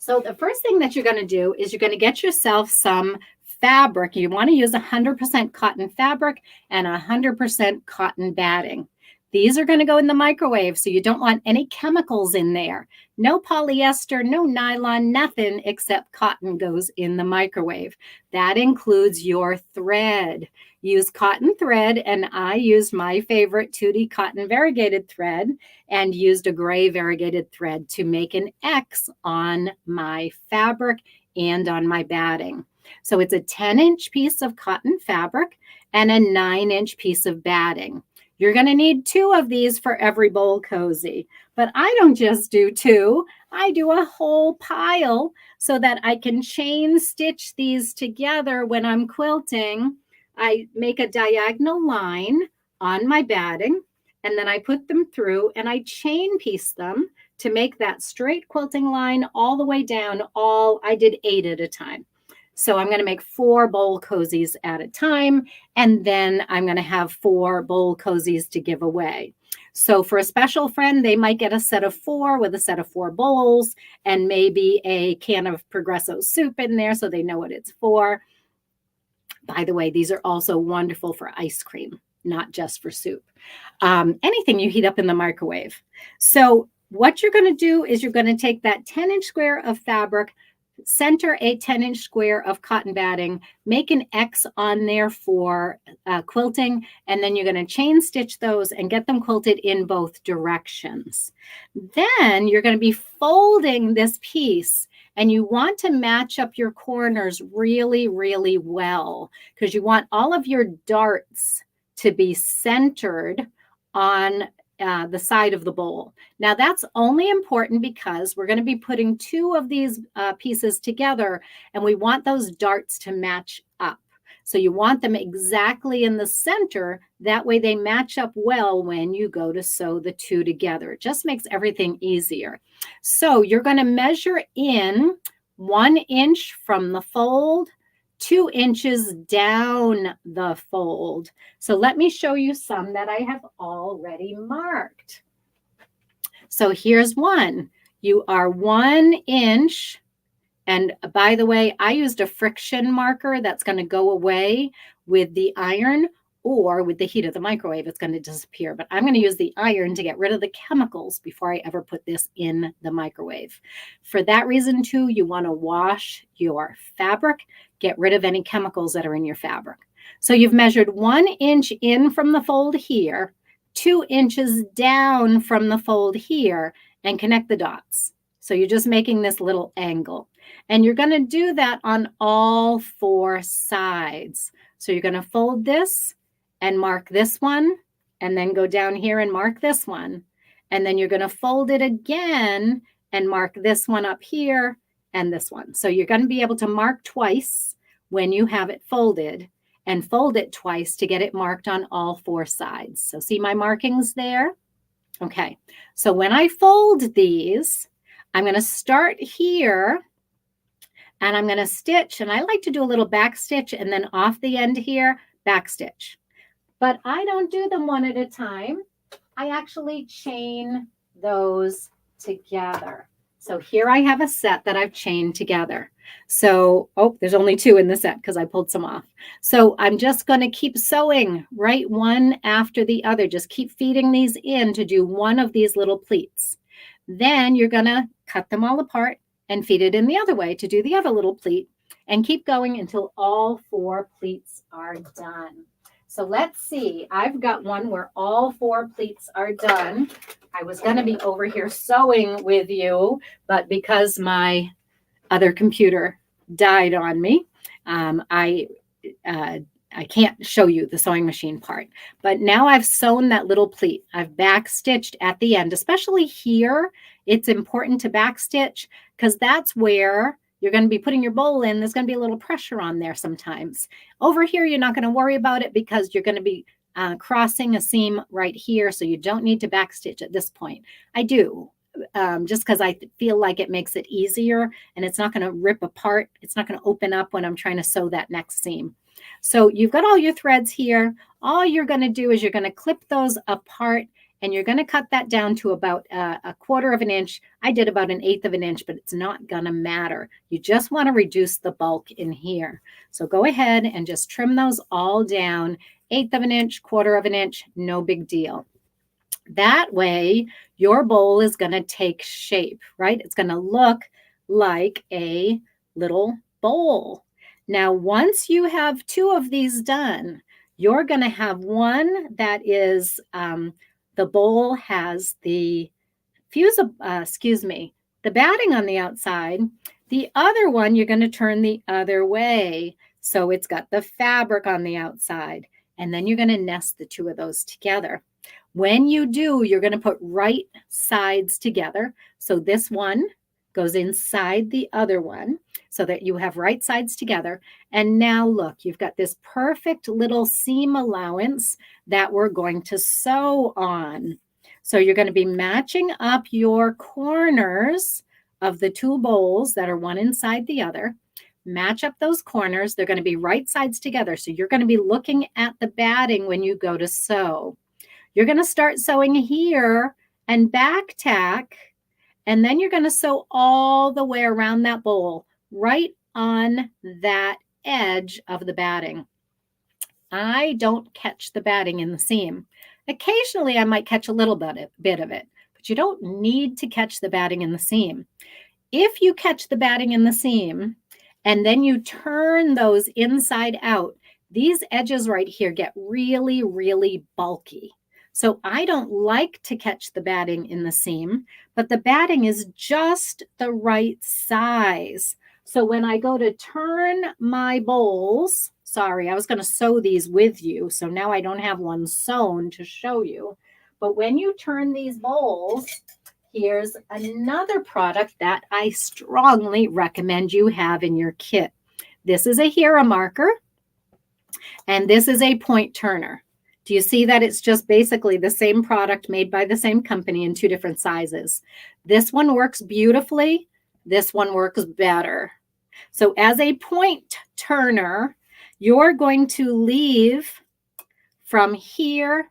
Speaker 1: So the first thing that you're going to do is you're going to get yourself some fabric. You want to use 100% cotton fabric and 100% cotton batting. These are going to go in the microwave, so you don't want any chemicals in there. No polyester, no nylon, nothing except cotton goes in the microwave. That includes your thread. Use cotton thread, and I used my favorite 2D cotton variegated thread and used a gray variegated thread to make an X on my fabric and on my batting. So it's a 10-inch piece of cotton fabric and a 9-inch piece of batting. You're going to need 2 of these for every bowl cozy, but I don't just do 2. I do a whole pile so that I can chain stitch these together when I'm quilting. I make a diagonal line on my batting, and then I put them through and I chain piece them to make that straight quilting line all the way down. I did 8 at a time. So I'm going to make 4 bowl cozies at a time, and then I'm going to have 4 bowl cozies to give away. So for a special friend, they might get a set of 4 with a set of 4 bowls and maybe a can of Progresso soup in there so they know what it's for. By the way, these are also wonderful for ice cream, not just for soup. Anything you heat up in the microwave. So what you're going to do is you're going to take that 10-inch square of fabric, center a 10-inch square of cotton batting, make an X on there for quilting, and then you're going to chain stitch those and get them quilted in both directions. Then you're going to be folding this piece, and you want to match up your corners really, really well because you want all of your darts to be centered on the side of the bowl. Now that's only important because we're going to be putting 2 of these pieces together, and we want those darts to match up. So you want them exactly in the center. That way they match up well when you go to sew the 2 together. It just makes everything easier. So you're going to measure in 1 inch from the fold, 2 inches down the fold. So let me show you some that I have already marked. So here's one. You are 1 inch. And by the way, I used a friction marker that's going to go away with the iron, or with the heat of the microwave, it's going to disappear. But I'm going to use the iron to get rid of the chemicals before I ever put this in the microwave. For that reason, too, you want to wash your fabric, get rid of any chemicals that are in your fabric. So you've measured 1 inch in from the fold here, 2 inches down from the fold here, and connect the dots. So you're just making this little angle. And you're going to do that on all 4 sides. So you're going to fold this and mark this one, and then go down here and mark this one. And then you're going to fold it again and mark this one up here and this one. So you're going to be able to mark twice when you have it folded, and fold it twice to get it marked on all 4 sides. So see my markings there? Okay, so when I fold these, I'm going to start here and I'm going to stitch, and I like to do a little back stitch and then off the end here, back stitch. But I don't do them one at a time. I actually chain those together. So here I have a set that I've chained together. So, oh, there's only 2 in the set because I pulled some off. So I'm just going to keep sewing, right, one after the other. Just keep feeding these in to do one of these little pleats. Then you're going to cut them all apart and feed it in the other way to do the other little pleat, and keep going until all 4 pleats are done. So let's see. I've got one where all 4 pleats are done. I was going to be over here sewing with you, but because my other computer died on me, I can't show you the sewing machine part. But now I've sewn that little pleat. I've backstitched at the end, especially here. It's important to backstitch because that's where you're going to be putting your bowl in. There's going to be a little pressure on there sometimes. Over here, you're not going to worry about it because you're going to be crossing a seam right here. So you don't need to backstitch at this point. I do. Just because I feel like it makes it easier and it's not going to rip apart. It's not going to open up when I'm trying to sew that next seam. So you've got all your threads here. All you're going to do is you're going to clip those apart and you're going to cut that down to about a 1/4 of an inch. I did about 1/8 of an inch, but it's not going to matter. You just want to reduce the bulk in here. So go ahead and just trim those all down. 1/8 of an inch, 1/4 of an inch, no big deal. That way, your bowl is going to take shape, right? It's going to look like a little bowl. Now, once you have 2 of these done, you're going to have one that is the bowl has the the batting on the outside. The other one, you're going to turn the other way. So it's got the fabric on the outside. And then you're going to nest the 2 of those together. When you do, you're going to put right sides together. So this one goes inside the other one so that you have right sides together. And now look, you've got this perfect little seam allowance that we're going to sew on. So you're going to be matching up your corners of the 2 bowls that are one inside the other. Match up those corners. They're going to be right sides together. So you're going to be looking at the batting when you go to sew. You're going to start sewing here and back tack, and then you're going to sew all the way around that bowl, right on that edge of the batting. I don't catch the batting in the seam. Occasionally, I might catch a little bit of it, but you don't need to catch the batting in the seam. If you catch the batting in the seam, and then you turn those inside out, these edges right here get really, really bulky. So I don't like to catch the batting in the seam, but the batting is just the right size. So when I go to turn my bowls, sorry, I was going to sew these with you. So now I don't have one sewn to show you. But when you turn these bowls, here's another product that I strongly recommend you have in your kit. This is a Hera marker, and this is a point turner. Do you see that it's just basically the same product made by the same company in 2 different sizes? This one works beautifully. This one works better. So as a point turner, you're going to leave from here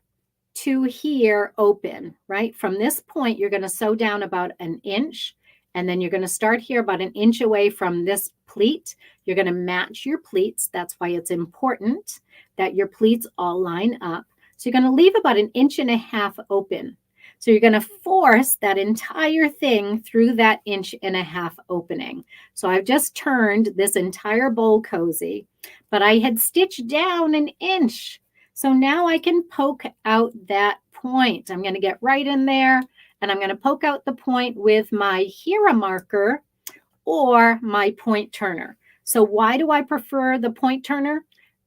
Speaker 1: to here open, right? From this point, you're going to sew down about 1 inch, and then you're going to start here about 1 inch away from this pleat. You're going to match your pleats. That's why it's important that your pleats all line up. So you're going to leave about 1.5 inches open. So you're going to force that entire thing through that 1.5 inch opening. So I've just turned this entire bowl cozy, but I had stitched down 1 inch. So now I can poke out that point. I'm going to get right in there, and I'm going to poke out the point with my Hera marker or my point turner. So why do I prefer the point turner?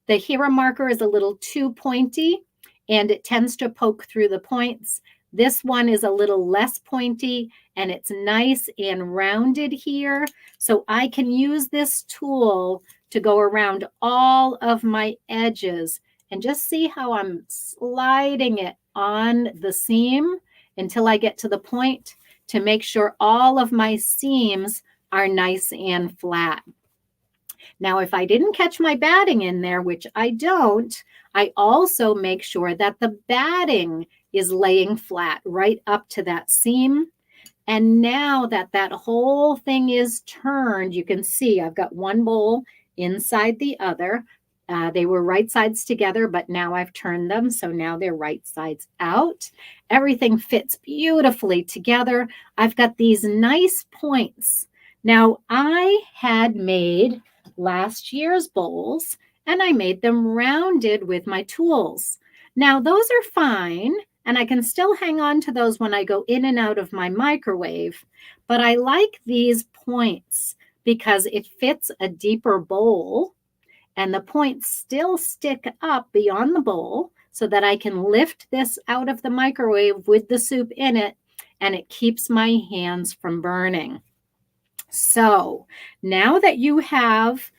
Speaker 1: The Hera marker is a little too pointy, and it tends to poke through the points. This one is a little less pointy, and it's nice and rounded here. So I can use this tool to go around all of my edges and just see how I'm sliding it on the seam until I get to the point to make sure all of my seams are nice and flat. Now, if I didn't catch my batting in there, which I don't, I also make sure that the batting is laying flat right up to that seam. And now that that whole thing is turned, you can see I've got one bowl inside the other. They were right sides together, but now I've turned them. So now they're right sides out. Everything fits beautifully together. I've got these nice points. Now I had made last year's bowls and I made them rounded with my tools. Now those are fine and I can still hang on to those when I go in and out of my microwave, but I like these points because it fits a deeper bowl and the points still stick up beyond the bowl so that I can lift this out of the microwave with the soup in it, and it keeps my hands from burning. So now that you have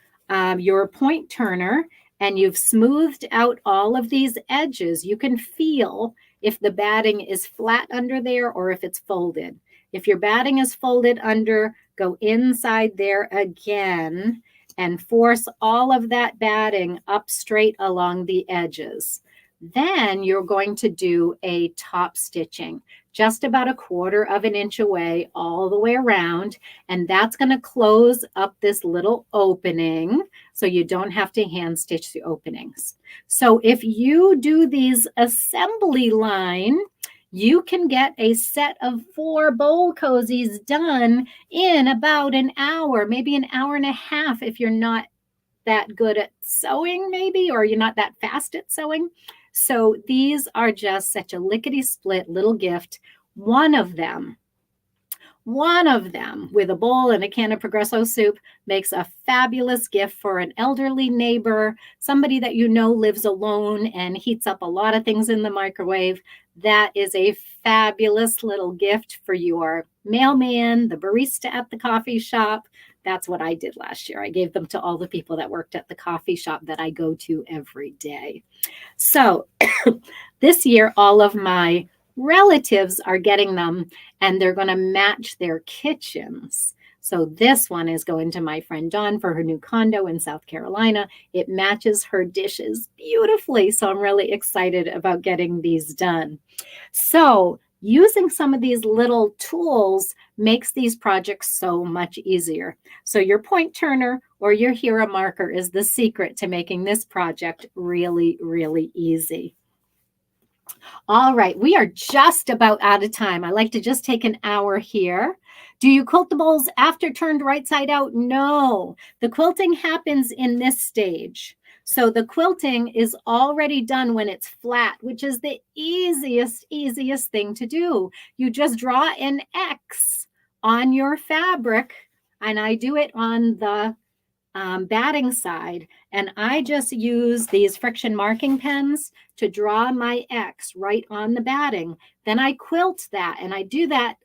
Speaker 1: your point turner and you've smoothed out all of these edges, you can feel if the batting is flat under there or if it's folded. If your batting is folded under, go inside there again and force all of that batting up straight along the edges. Then you're going to do a top stitching, just about 1/4 inch away all the way around. And that's going to close up this little opening so you don't have to hand stitch the openings. So if you do these assembly line, you can get a set of 4 bowl cozies done in about an hour, maybe an hour and a half if you're not that good at sewing maybe, or you're not that fast at sewing. So these are just such a lickety-split little gift. One of them with a bowl and a can of Progresso soup makes a fabulous gift for an elderly neighbor, somebody that you know lives alone and heats up a lot of things in the microwave. That is a fabulous little gift for your mailman, the barista at the coffee shop. That's what I did last year. I gave them to all the people that worked at the coffee shop that I go to every day. So this year, all of my relatives are getting them and they're going to match their kitchens. So this one is going to my friend Dawn for her new condo in South Carolina. It matches her dishes beautifully. So I'm really excited about getting these done. So using some of these little tools makes these projects so much easier. So your point turner or your Hero marker is the secret to making this project really, really easy. All right, we are just about out of time. I like to just take an hour here. Do you quilt the bowls after turned right side out? No, the quilting happens in this stage. So the quilting is already done when it's flat, which is the easiest thing to do. You just draw an X on your fabric, and I do it on the batting side, and I just use these friction marking pens to draw my X right on the batting. Then I quilt that, and I do that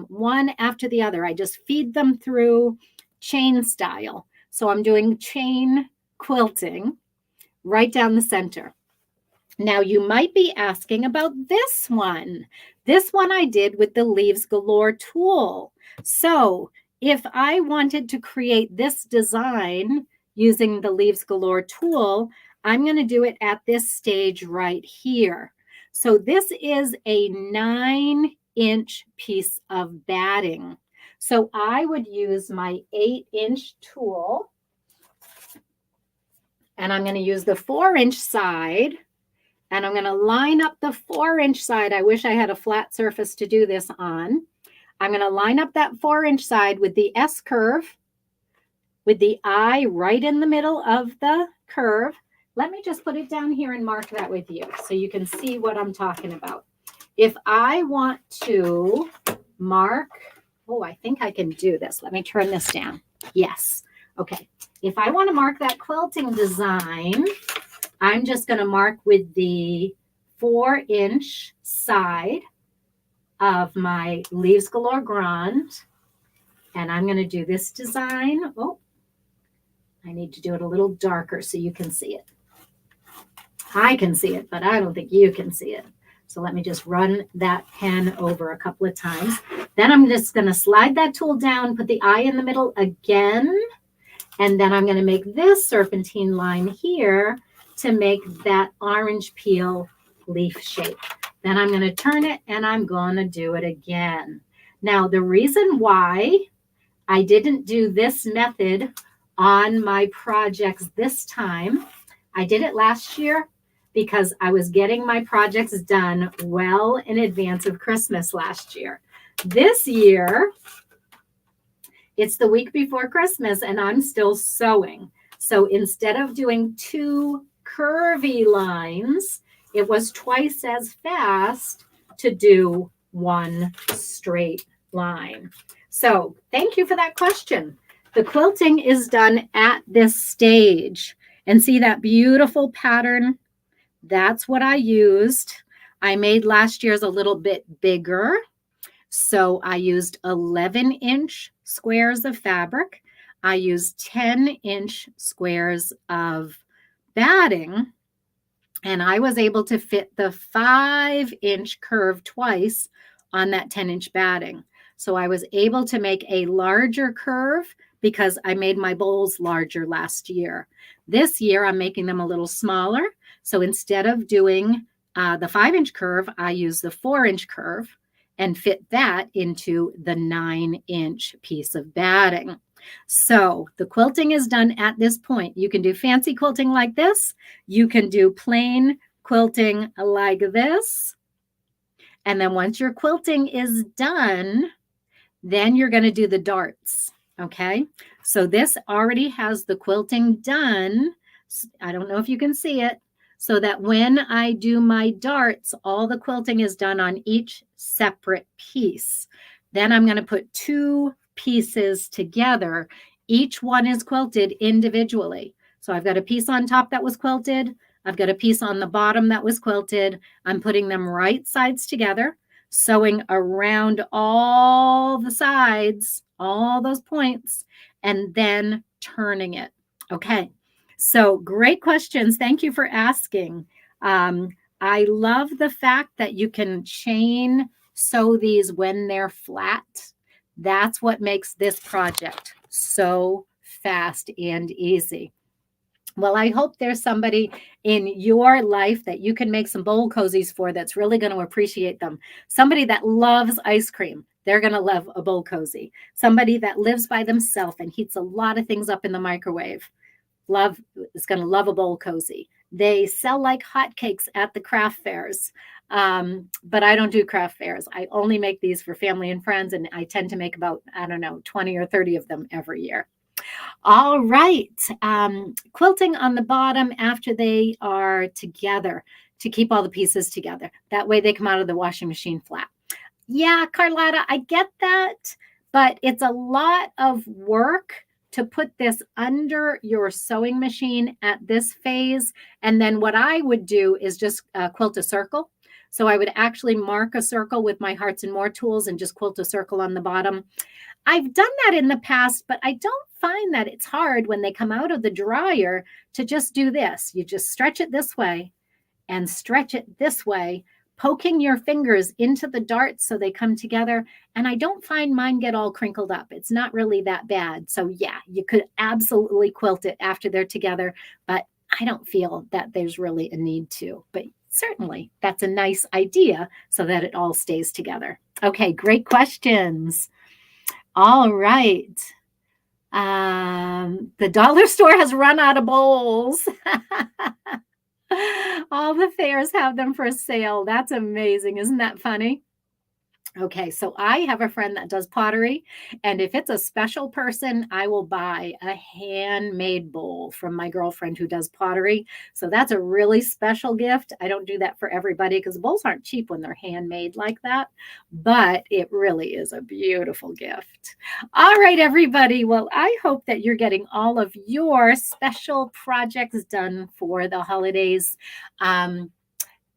Speaker 1: one after the other. I just feed them through chain style. So I'm doing chain quilting right down the center. Now you might be asking about this one. This one I did with the Leaves Galore tool. So if I wanted to create this design using the Leaves Galore tool, I'm going to do it at this stage right here. So this is a 9-inch piece of batting. So I would use my 8-inch tool, and I'm going to use the 4-inch side, and I'm going to line up the 4-inch side. I wish I had a flat surface to do this on. I'm going to line up that 4-inch side with the S curve, with the eye right in the middle of the curve. Let me just put it down here and mark that with you so you can see what I'm talking about. If I want to mark, oh, I think I can do this. Let me turn this down. Yes. Okay. If I want to mark that quilting design, I'm just going to mark with the 4-inch side of my Leaves Galore Grande, and I'm going to do this design. Oh, I need to do it a little darker so you can see it. I can see it, but I don't think you can see it. So let me just run that pen over a couple of times. Then I'm just going to slide that tool down, put the eye in the middle again, and then I'm going to make this serpentine line here to make that orange peel leaf shape. Then I'm going to turn it and I'm going to do it again. Now, the reason why I didn't do this method on my projects this time, I did it last year because I was getting my projects done well in advance of Christmas last year. This year, it's the week before Christmas and I'm still sewing. So instead of doing 2 curvy lines, it was twice as fast to do 1 straight line. So thank you for that question. The quilting is done at this stage. And see that beautiful pattern? That's what I used. I made last year's a little bit bigger. So I used 11-inch squares of fabric. I used 10-inch squares of batting. And I was able to fit the 5-inch curve twice on that 10-inch batting. So I was able to make a larger curve because I made my bowls larger last year. This year, I'm making them a little smaller. So instead of doing the 5-inch curve, I use the 4-inch curve and fit that into the 9-inch piece of batting. So the quilting is done at this point. You can do fancy quilting like this. You can do plain quilting like this. And then once your quilting is done, then you're going to do the darts. Okay. So this already has the quilting done. I don't know if you can see it. So that when I do my darts, all the quilting is done on each separate piece. Then I'm going to put 2 pieces together. Each one is quilted individually. So I've got a piece on top that was quilted. I've got a piece on the bottom that was quilted. I'm putting them right sides together, sewing around all the sides, all those points, and then turning it. Okay. So great questions. Thank you for asking. I love the fact that you can chain sew these when they're flat. That's what makes this project so fast and easy. Well, I hope there's somebody in your life that you can make some bowl cozies for that's really going to appreciate them. Somebody that loves ice cream, they're going to love a bowl cozy. Somebody that lives by themselves and heats a lot of things up in the microwave, is going to love a bowl cozy. They sell like hotcakes at the craft fairs. But I don't do craft fairs. I only make these for family and friends, and I tend to make about, 20 or 30 of them every year. All right. Quilting on the bottom after they are together to keep all the pieces together. That way they come out of the washing machine flat. Yeah, Carlotta, I get that, but it's a lot of work to put this under your sewing machine at this phase. And then what I would do is just quilt a circle. So I would actually mark a circle with my Hearts and More tools and just quilt a circle on the bottom. I've done that in the past, but I don't find that it's hard when they come out of the dryer to just do this. You just stretch it this way and stretch it this way, poking your fingers into the darts so they come together. And I don't find mine get all crinkled up. It's not really that bad. So yeah, you could absolutely quilt it after they're together, but I don't feel that there's really a need to. But certainly that's a nice idea so that it all stays together. Okay, great questions. All right. The dollar store has run out of bowls. All the fairs have them for sale. That's amazing. Isn't that funny? Okay, so I have a friend that does pottery, and if it's a special person, I will buy a handmade bowl from my girlfriend who does pottery. So that's a really special gift. I don't do that for everybody because bowls aren't cheap when they're handmade like that, but it really is a beautiful gift. All right, everybody. Well, I hope that you're getting all of your special projects done for the holidays.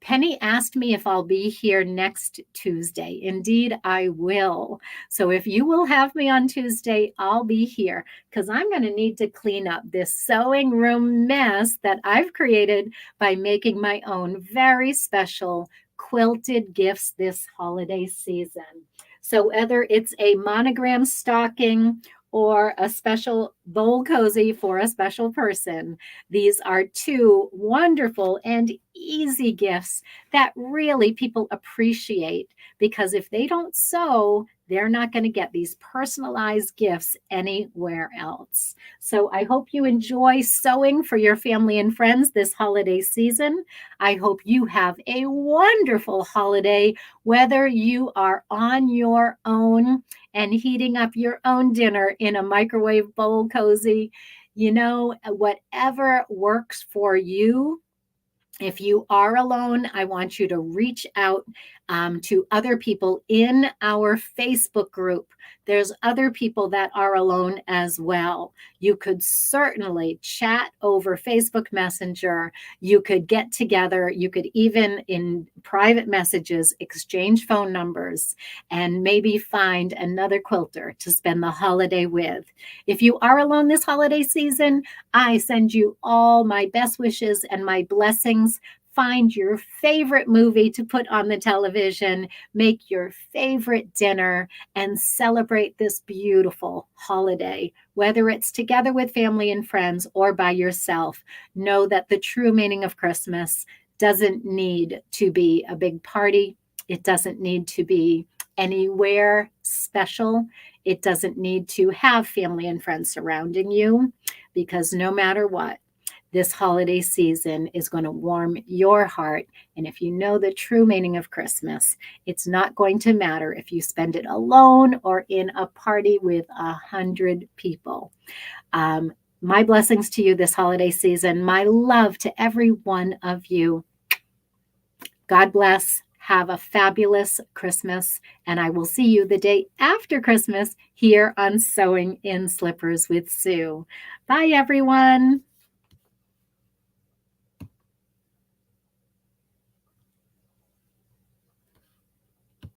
Speaker 1: Penny asked me if I'll be here next Tuesday. Indeed, I will. So if you will have me on Tuesday, I'll be here because I'm going to need to clean up this sewing room mess that I've created by making my own very special quilted gifts this holiday season. So whether it's a monogram stocking or a special Bowl Cozy for a Special Person. These are two wonderful and easy gifts that really people appreciate, because if they don't sew, they're not going to get these personalized gifts anywhere else. So I hope you enjoy sewing for your family and friends this holiday season. I hope you have a wonderful holiday, whether you are on your own and heating up your own dinner in a microwave bowl cozy. You know, whatever works for you. If you are alone, I want you to reach out to other people in our Facebook group. There's other people that are alone as well. You could certainly chat over Facebook Messenger. You could get together. You could even, in private messages, exchange phone numbers and maybe find another quilter to spend the holiday with. If you are alone this holiday season, I send you all my best wishes and my blessings. Find your favorite movie to put on the television, make your favorite dinner, and celebrate this beautiful holiday. Whether it's together with family and friends or by yourself, know that the true meaning of Christmas doesn't need to be a big party. It doesn't need to be anywhere special. It doesn't need to have family and friends surrounding you, because no matter what, this holiday season is going to warm your heart. And if you know the true meaning of Christmas, it's not going to matter if you spend it alone or in a party with 100 people. My blessings to you this holiday season. My love to every one of you. God bless. Have a fabulous Christmas, and I will see you the day after Christmas here on Sewing in Slippers with Sue. Bye, everyone.